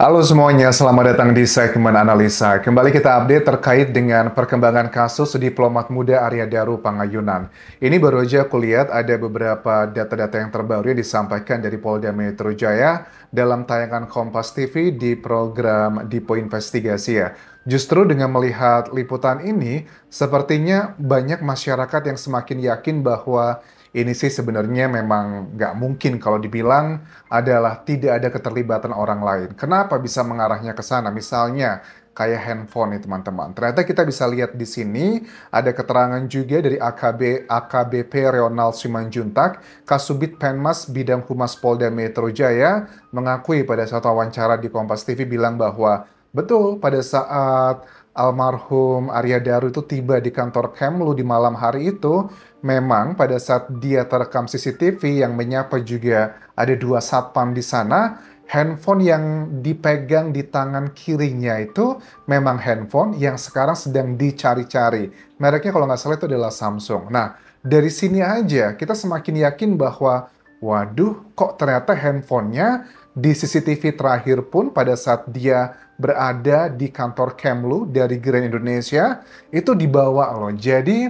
Halo semuanya, selamat datang di segmen analisa. Kembali kita update terkait dengan perkembangan kasus diplomat muda Arya Daru Pangayunan. Ini baru aja aku lihat ada beberapa data-data yang terbaru yang disampaikan dari Polda Metro Jaya dalam tayangan Kompas TV di program Dipo Investigasi ya. Justru dengan melihat liputan ini, sepertinya banyak masyarakat yang semakin yakin bahwa ini sih sebenarnya memang nggak mungkin kalau dibilang adalah tidak ada keterlibatan orang lain. Kenapa bisa mengarahnya ke sana? Misalnya kayak handphone nih teman-teman. Ternyata kita bisa lihat di sini ada keterangan juga dari AKBP Ronald Simanjuntak, Kasubit Penmas Bidang Humas Polda Metro Jaya, mengakui pada saat wawancara di Kompas TV bilang bahwa betul pada saat almarhum Arya Daru itu tiba di kantor Kemlu di malam hari itu, memang pada saat dia terekam CCTV yang menyapa juga ada dua satpam di sana, handphone yang dipegang di tangan kirinya itu memang handphone yang sekarang sedang dicari-cari. Mereknya kalau nggak salah itu adalah Samsung. Nah, dari sini aja kita semakin yakin bahwa, waduh, kok ternyata handphonenya di CCTV terakhir pun pada saat dia berada di kantor Kemlu dari Grand Indonesia, itu dibawa loh. Jadi,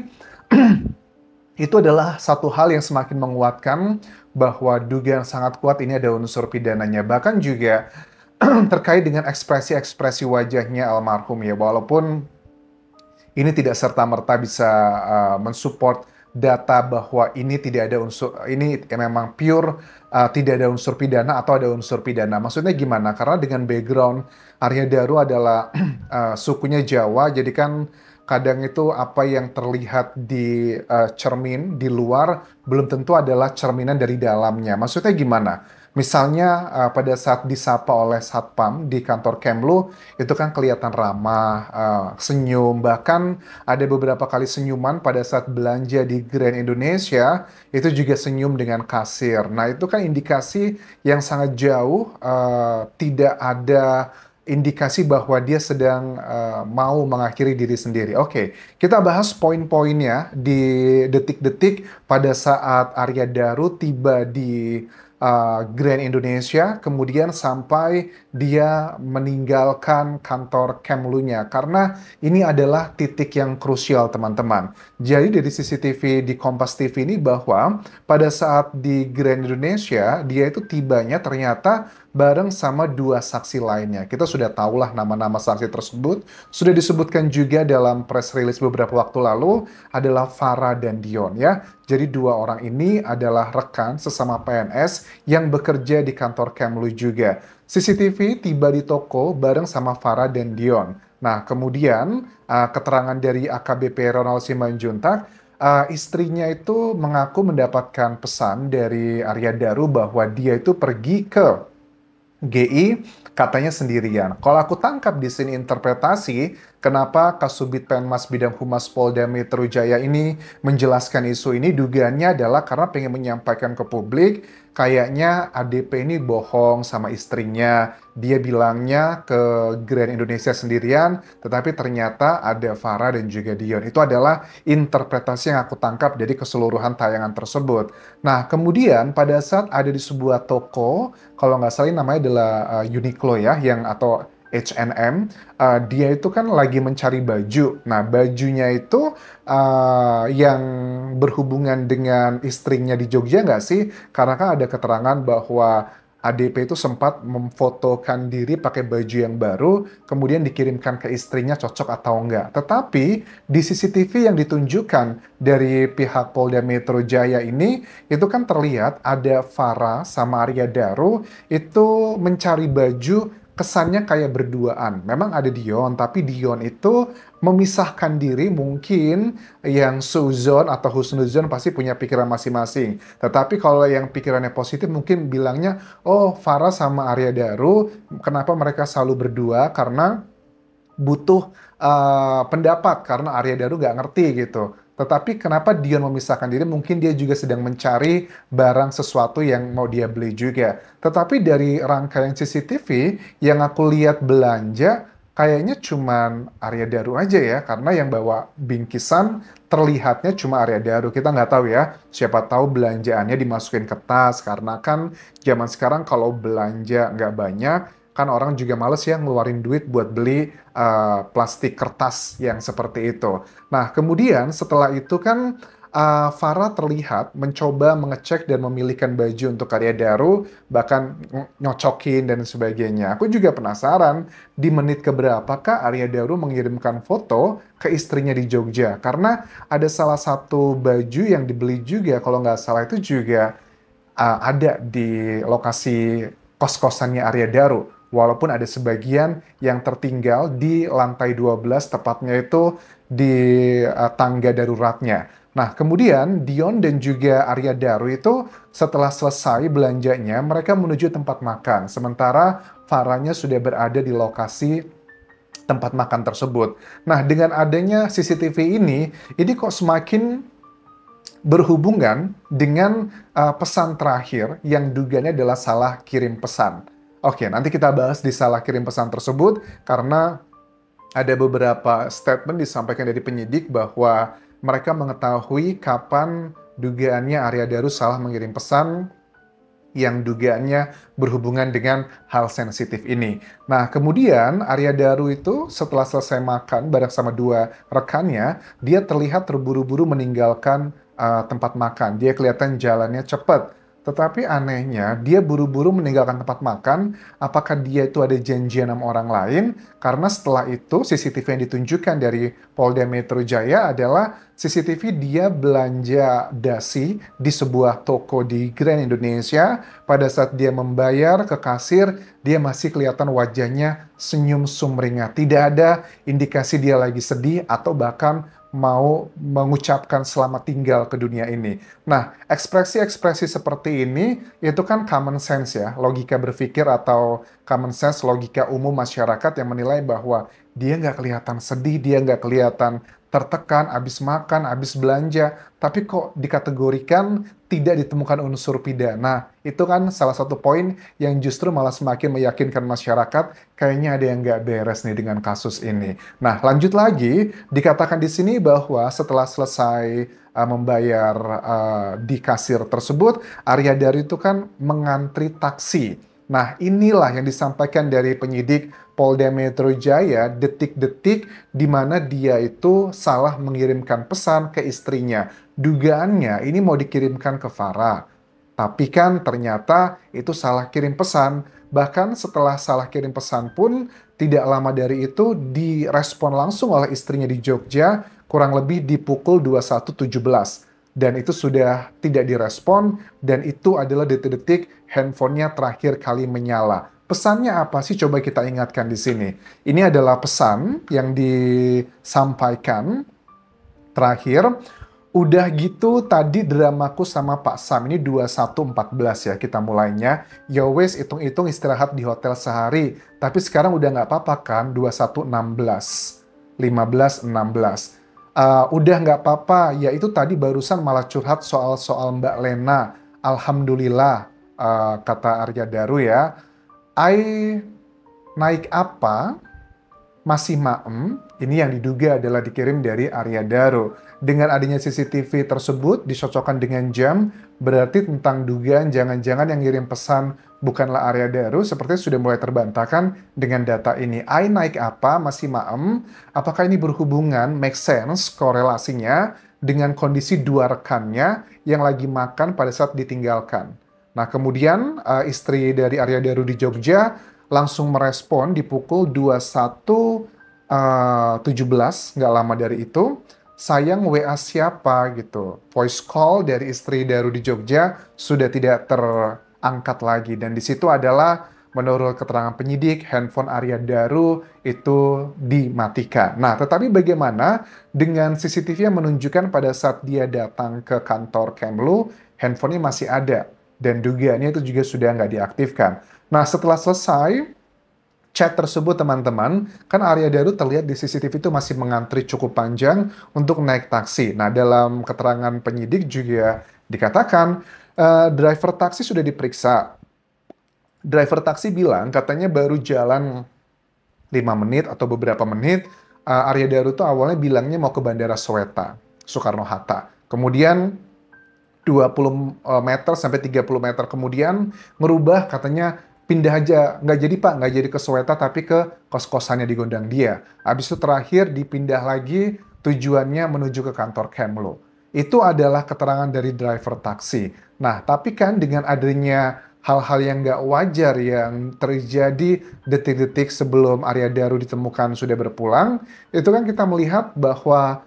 itu adalah satu hal yang semakin menguatkan bahwa dugaan sangat kuat ini ada unsur pidananya. Bahkan juga terkait dengan ekspresi-ekspresi wajahnya almarhum ya, walaupun ini tidak serta-merta bisa mensupport data bahwa ini tidak ada unsur, ini memang pure tidak ada unsur pidana atau ada unsur pidana. Maksudnya gimana? Karena dengan background Arya Daru adalah sukunya Jawa, jadi kan kadang itu apa yang terlihat di cermin di luar belum tentu adalah cerminan dari dalamnya. Maksudnya gimana? Misalnya pada saat disapa oleh satpam di kantor Kemlu itu kan kelihatan ramah, senyum, bahkan ada beberapa kali senyuman pada saat belanja di Grand Indonesia itu juga senyum dengan kasir. Nah itu kan indikasi yang sangat jauh, tidak ada indikasi bahwa dia sedang mau mengakhiri diri sendiri. Oke, kita bahas poin-poinnya di detik-detik pada saat Arya Daru tiba di Grand Indonesia, kemudian sampai dia meninggalkan kantor Kemlunya. Karena ini adalah titik yang krusial, teman-teman. Jadi dari CCTV di Kompas TV ini bahwa pada saat di Grand Indonesia, dia itu tibanya ternyata bareng sama dua saksi lainnya. Kita sudah tahulah nama-nama saksi tersebut. Sudah disebutkan juga dalam press release beberapa waktu lalu adalah Farah dan Dion ya. Jadi dua orang ini adalah rekan sesama PNS yang bekerja di kantor Kemlu juga. CCTV tiba di toko bareng sama Farah dan Dion. Nah, kemudian keterangan dari AKBP Ronald Simanjuntak, istrinya itu mengaku mendapatkan pesan dari Arya Daru bahwa dia itu pergi ke GI katanya sendirian. Kalau aku tangkap di sini interpretasi kenapa Kasubit Penmas Bidang Humas Polda Metro Jaya ini menjelaskan isu ini, dugaannya adalah karena pengen menyampaikan ke publik kayaknya ADP ini bohong sama istrinya. Dia bilangnya ke Grand Indonesia sendirian, tetapi ternyata ada Farah dan juga Dion. Itu adalah interpretasi yang aku tangkap dari keseluruhan tayangan tersebut. Nah, kemudian pada saat ada di sebuah toko, kalau nggak salah ini namanya adalah Uniqlo ya, yang atau H&M, dia itu kan lagi mencari baju. Nah, bajunya itu yang berhubungan dengan istrinya di Jogja nggak sih? Karena kan ada keterangan bahwa ADP itu sempat memfotokan diri pakai baju yang baru, kemudian dikirimkan ke istrinya cocok atau enggak. Tetapi di CCTV yang ditunjukkan dari pihak Polda Metro Jaya ini, itu kan terlihat ada Farah sama Arya Daru itu mencari baju kesannya kayak berduaan. Memang ada Dion, tapi Dion itu memisahkan diri mungkin yang suzon atau husnuzon pasti punya pikiran masing-masing. Tetapi kalau yang pikirannya positif mungkin bilangnya, oh Farah sama Arya Daru, kenapa mereka selalu berdua? Karena butuh pendapat karena Arya Daru nggak ngerti gitu. Tetapi kenapa Dion memisahkan diri? Mungkin dia juga sedang mencari barang sesuatu yang mau dia beli juga. Tetapi dari rangkaian CCTV yang aku lihat belanja, kayaknya cuman Arya Daru aja ya. Karena yang bawa bingkisan terlihatnya cuma Arya Daru. Kita nggak tahu ya, siapa tahu belanjaannya dimasukin ke tas. Karena kan zaman sekarang kalau belanja nggak banyak, kan orang juga males ya ngeluarin duit buat beli plastik kertas yang seperti itu. Nah, kemudian setelah itu kan Farah terlihat mencoba mengecek dan memilihkan baju untuk Arya Daru, bahkan nyocokin dan sebagainya. Aku juga penasaran di menit keberapakah Arya Daru mengirimkan foto ke istrinya di Jogja. Karena ada salah satu baju yang dibeli juga, kalau nggak salah itu juga ada di lokasi kos-kosannya Arya Daru. Walaupun ada sebagian yang tertinggal di lantai 12, tepatnya itu di tangga daruratnya. Nah, kemudian Dion dan juga Arya Daru itu setelah selesai belanjanya, mereka menuju tempat makan. Sementara Farahnya sudah berada di lokasi tempat makan tersebut. Nah, dengan adanya CCTV ini kok semakin berhubungan dengan pesan terakhir yang dugaannya adalah salah kirim pesan. Oke, nanti kita bahas di salah kirim pesan tersebut karena ada beberapa statement disampaikan dari penyidik bahwa mereka mengetahui kapan dugaannya Arya Daru salah mengirim pesan yang dugaannya berhubungan dengan hal sensitif ini. Nah, kemudian Arya Daru itu setelah selesai makan bareng sama dua rekannya, dia terlihat terburu-buru meninggalkan tempat makan. Dia kelihatan jalannya cepat. Tetapi anehnya, dia buru-buru meninggalkan tempat makan. Apakah dia itu ada janjian sama orang lain? Karena setelah itu, CCTV yang ditunjukkan dari Polda Metro Jaya adalah CCTV dia belanja dasi di sebuah toko di Grand Indonesia. Pada saat dia membayar ke kasir, dia masih kelihatan wajahnya senyum sumringah. Tidak ada indikasi dia lagi sedih atau bahkan mau mengucapkan selamat tinggal ke dunia ini. Nah, ekspresi-ekspresi seperti ini itu kan common sense ya, logika berpikir atau common sense, logika umum masyarakat yang menilai bahwa dia nggak kelihatan sedih, dia nggak kelihatan tertekan, habis makan, habis belanja, tapi kok dikategorikan tidak ditemukan unsur pidana. Itu kan salah satu poin yang justru malah semakin meyakinkan masyarakat, kayaknya ada yang nggak beres nih dengan kasus ini. Nah, lanjut lagi, dikatakan di sini bahwa setelah selesai membayar di kasir tersebut, Arya Daru itu kan mengantri taksi. Nah, inilah yang disampaikan dari penyidik Polda Metro Jaya, detik-detik di mana dia itu salah mengirimkan pesan ke istrinya. Dugaannya ini mau dikirimkan ke Farah. Tapi kan ternyata itu salah kirim pesan. Bahkan setelah salah kirim pesan pun, tidak lama dari itu direspon langsung oleh istrinya di Jogja, kurang lebih di pukul 21.17. Dan itu sudah tidak direspon, dan itu adalah detik-detik handphonenya terakhir kali menyala. Pesannya apa sih? Coba kita ingatkan di sini. Ini adalah pesan yang disampaikan terakhir. Udah gitu tadi dramaku sama Pak Sam ini 21.14 ya kita mulainya. Ya wes hitung-hitung istirahat di hotel sehari. Tapi sekarang udah nggak apa-apa kan 21.16. 15.16. Udah nggak apa-apa, ya itu tadi barusan malah curhat soal Mbak Lena. Alhamdulillah, kata Arya Daru ya. Naik apa? Masih maem, ini yang diduga adalah dikirim dari Arya Daru. Dengan adanya CCTV tersebut dicocokkan dengan jam, berarti tentang dugaan jangan-jangan yang ngirim pesan bukanlah Arya Daru, sepertinya sudah mulai terbantahkan dengan data ini. Naik apa? Masih maem. Apakah ini berhubungan, make sense, korelasinya dengan kondisi dua rekannya yang lagi makan pada saat ditinggalkan. Nah, kemudian istri dari Arya Daru di Jogja langsung merespon di pukul 21.17, nggak lama dari itu, sayang WA siapa gitu. Voice call dari istri Daru di Jogja sudah tidak terangkat lagi. Dan di situ adalah menurut keterangan penyidik, handphone Arya Daru itu dimatikan. Nah, tetapi bagaimana dengan CCTV yang menunjukkan pada saat dia datang ke kantor Kemlu, handphonenya masih ada. Dan dugaannya itu juga sudah nggak diaktifkan. Nah, setelah selesai chat tersebut teman-teman, kan Arya Daru terlihat di CCTV itu masih mengantri cukup panjang untuk naik taksi. Nah, dalam keterangan penyidik juga dikatakan driver taksi sudah diperiksa. Driver taksi bilang katanya baru jalan 5 menit atau beberapa menit. Arya Daru tuh awalnya bilangnya mau ke Bandara Soweto, Soekarno-Hatta. Kemudian 20 meter sampai 30 meter kemudian merubah katanya pindah aja, nggak jadi Pak, nggak jadi ke Soweto tapi ke kos-kosannya di Gondang Dia. Habis itu terakhir dipindah lagi tujuannya menuju ke kantor Kemlu. Itu adalah keterangan dari driver taksi. Nah, tapi kan dengan adanya hal-hal yang nggak wajar yang terjadi detik-detik sebelum Arya Daru ditemukan sudah berpulang, itu kan kita melihat bahwa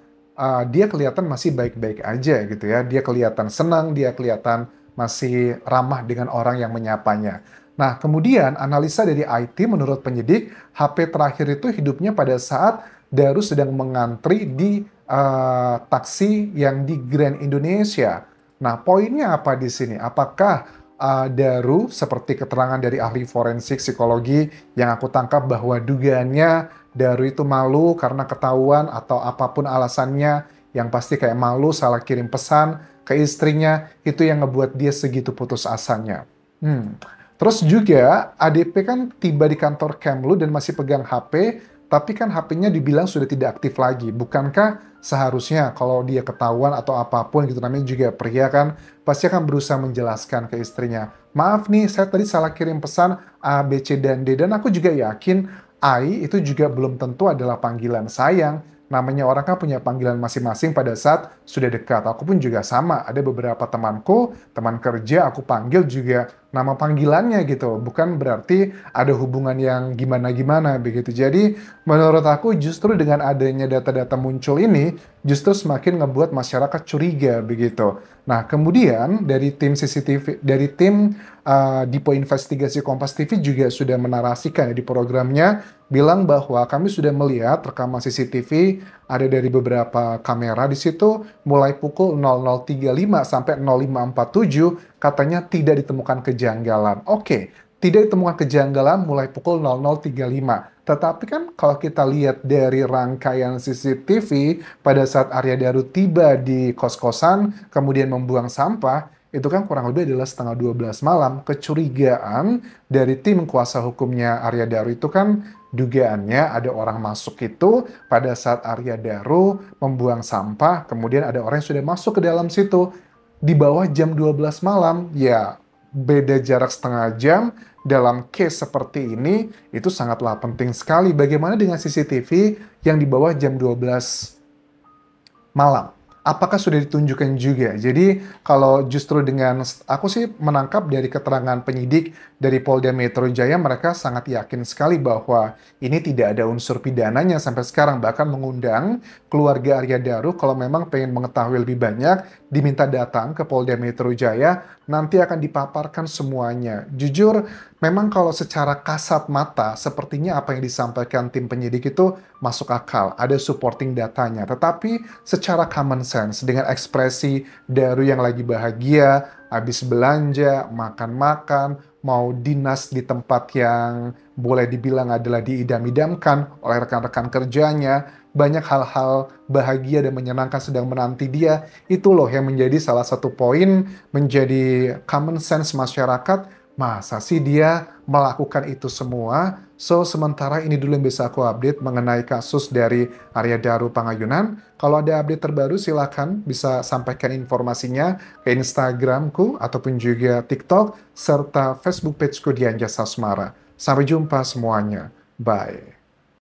dia kelihatan masih baik-baik aja gitu ya. Dia kelihatan senang, dia kelihatan masih ramah dengan orang yang menyapanya. Nah, kemudian analisa dari IT menurut penyidik, HP terakhir itu hidupnya pada saat Daru sedang mengantri di taksi yang di Grand Indonesia. Nah, poinnya apa di sini? Apakah Daru, seperti keterangan dari ahli forensik psikologi yang aku tangkap bahwa dugaannya Daru itu malu karena ketahuan atau apapun alasannya, yang pasti kayak malu salah kirim pesan ke istrinya, itu yang ngebuat dia segitu putus asanya. Terus juga ADP kan tiba di kantor Kemlu dan masih pegang HP, tapi kan HP-nya dibilang sudah tidak aktif lagi. Bukankah seharusnya kalau dia ketahuan atau apapun gitu, namanya juga pria kan, pasti akan berusaha menjelaskan ke istrinya. Maaf nih, saya tadi salah kirim pesan A, B, C, dan D. Dan aku juga yakin Ai itu juga belum tentu adalah panggilan sayang. Namanya orang kan punya panggilan masing-masing pada saat sudah dekat. Aku pun juga sama, ada beberapa temanku, teman kerja, aku panggil juga nama panggilannya gitu. Bukan berarti ada hubungan yang gimana-gimana begitu. Jadi menurut aku justru dengan adanya data-data muncul ini, justru semakin ngebuat masyarakat curiga begitu. Nah, kemudian dari tim CCTV, dari tim Dipo Investigasi Kompas TV juga sudah menarasikan di programnya, bilang bahwa kami sudah melihat rekaman CCTV ada dari beberapa kamera di situ mulai pukul 00.35 sampai 05.47 katanya tidak ditemukan kejanggalan. Oke, tidak ditemukan kejanggalan mulai pukul 00.35. Tetapi kan kalau kita lihat dari rangkaian CCTV pada saat Arya Daru tiba di kos-kosan kemudian membuang sampah, itu kan kurang lebih adalah setengah 12 malam. Kecurigaan dari tim kuasa hukumnya Arya Daru itu kan dugaannya ada orang masuk itu pada saat Arya Daru membuang sampah, kemudian ada orang yang sudah masuk ke dalam situ di bawah jam 12 malam. Ya, beda jarak setengah jam dalam case seperti ini itu sangatlah penting sekali. Bagaimana dengan CCTV yang di bawah jam 12 malam? Apakah sudah ditunjukkan juga? Jadi kalau justru dengan, aku sih menangkap dari keterangan penyidik dari Polda Metro Jaya, mereka sangat yakin sekali bahwa ini tidak ada unsur pidananya sampai sekarang. Bahkan mengundang keluarga Arya Daru kalau memang pengen mengetahui lebih banyak, diminta datang ke Polda Metro Jaya, nanti akan dipaparkan semuanya. Jujur, memang kalau secara kasat mata, sepertinya apa yang disampaikan tim penyidik itu masuk akal, ada supporting datanya. Tetapi secara common sense, dengan ekspresi Daru yang lagi bahagia, habis belanja, makan-makan, mau dinas di tempat yang boleh dibilang adalah diidam-idamkan oleh rekan-rekan kerjanya, banyak hal-hal bahagia dan menyenangkan sedang menanti dia, itu loh yang menjadi salah satu poin menjadi common sense masyarakat. Masa sih dia melakukan itu semua? So, sementara ini dulu yang bisa aku update mengenai kasus dari Arya Daru Pangayunan. Kalau ada update terbaru silakan bisa sampaikan informasinya ke Instagramku ataupun juga TikTok serta Facebook pageku Dian Jas Asmara. Sampai jumpa semuanya. Bye.